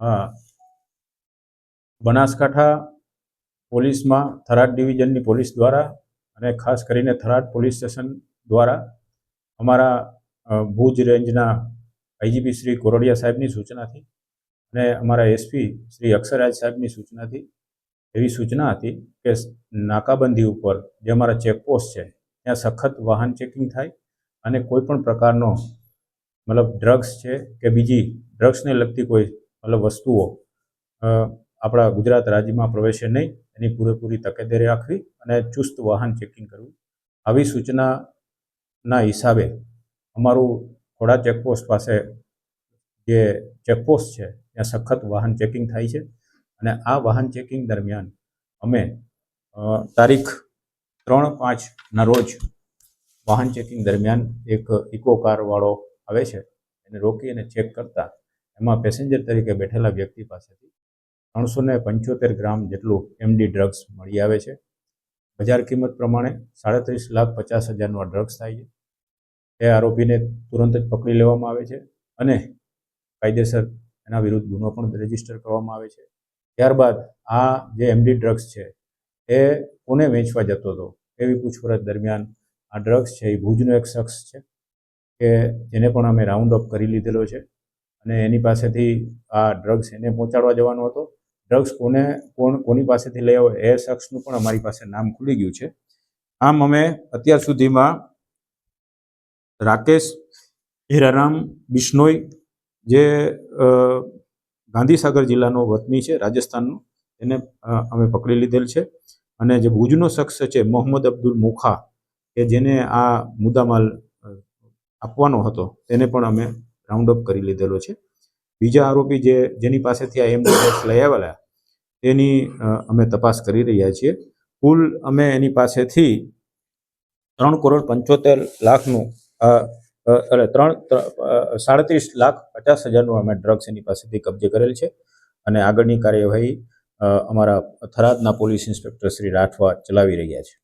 हाँ, બનાસકાંઠા પોલીસમાં થરાદ ડિવિઝનની પોલીસ દ્વારા અને ખાસ કરીને થરાદ પોલીસ સ્ટેશન દ્વારા અમારા ભુજ રેન્જના આઈજીપી શ્રી કોરડિયા સાહેબની સૂચનાથી અને અમારા એસપી શ્રી અક્ષરાજ સાહેબની સૂચનાથી એવી સૂચના હતી કે નાકાબંધી ઉપર જે અમારા ચેકપોસ્ટ છે ત્યાં સખત વાહન ચેકિંગ થાય અને કોઈ પણ પ્રકારનો મતલબ ડ્રગ્સ છે કે બીજી ડ્રગ્સને લગતી કોઈ મતલબ વસ્તુઓ આપણા ગુજરાત રાજ્યમાં પ્રવેશે નહીં, એની પૂરેપૂરી તકેદારી રાખવી અને ચુસ્ત વાહન ચેકિંગ કરવું. આવી સૂચનાના હિસાબે અમારું ખોડા ચેકપોસ્ટ પાસે જે ચેકપોસ્ટ છે ત્યાં સખત વાહન ચેકિંગ થાય છે અને આ વાહન ચેકિંગ દરમિયાન અમે તારીખ 3/5ના રોજ વાહન ચેકિંગ દરમિયાન એક ઇકો કારવાળો આવે છે એને રોકી અને ચેક કરતા એમાં પેસેન્જર તરીકે બેઠેલા વ્યક્તિ પાસેથી 375 ગ્રામ જેટલું એમડી ડ્રગ્સ મળી આવે છે. બજાર કિંમત પ્રમાણે 37,50,000નું ડ્રગ્સ થાય છે. એ આરોપીને તુરંત જ પકડી લેવામાં આવે છે અને કાયદેસર એના વિરુદ્ધ ગુનો પણ રજીસ્ટર કરવામાં આવે છે. ત્યારબાદ આ જે એમડી ડ્રગ્સ છે એ કોને વેચવા જતો હતો એવી પૂછપરછ દરમિયાન આ ડ્રગ્સ છે એ ભુજનો એક શખ્સ છે કે જેને પણ અમે રાઉન્ડ અપ કરી લીધેલો છે અને એની પાસેથી આ ડ્રગ્સ એને પહોંચાડવા જવાનો હતો. ડ્રગ્સ કોની પાસેથી લઈ આવ્યો એ શખ્સનું પણ અમારી પાસે નામ ખુલી ગયું છે. આમ અમે અત્યાર સુધીમાં રાકેશ હીરારામ બિશ્નોઈ જે ગાંધીસાગર જિલ્લાનો વતની છે રાજસ્થાનનો, એને અમે પકડી લીધેલ છે અને જે ભુજનો શખ્સ છે મોહમ્મદ અબ્દુલ મુખા કે જેને આ મુદ્દામાલ આપવાનો હતો તેને પણ અમે રાઉન્ડ અપ કરી લીધેલો છે. બીજા આરોપી જેની પાસેથી આ એમડી ડ્રગ્સ લઈ આવેલા તેની અમે તપાસ કરી રહ્યા છીએ. કુલ અમે એની પાસેથી 3,75,00,000નું 37,50,000નું અમે ડ્રગ્સ એની પાસેથી કબજે કરેલ છે અને આગળની કાર્યવાહી અમારા થરાદના પોલીસ ઇન્સ્પેક્ટર શ્રી રાઠવા ચલાવી રહ્યા છે.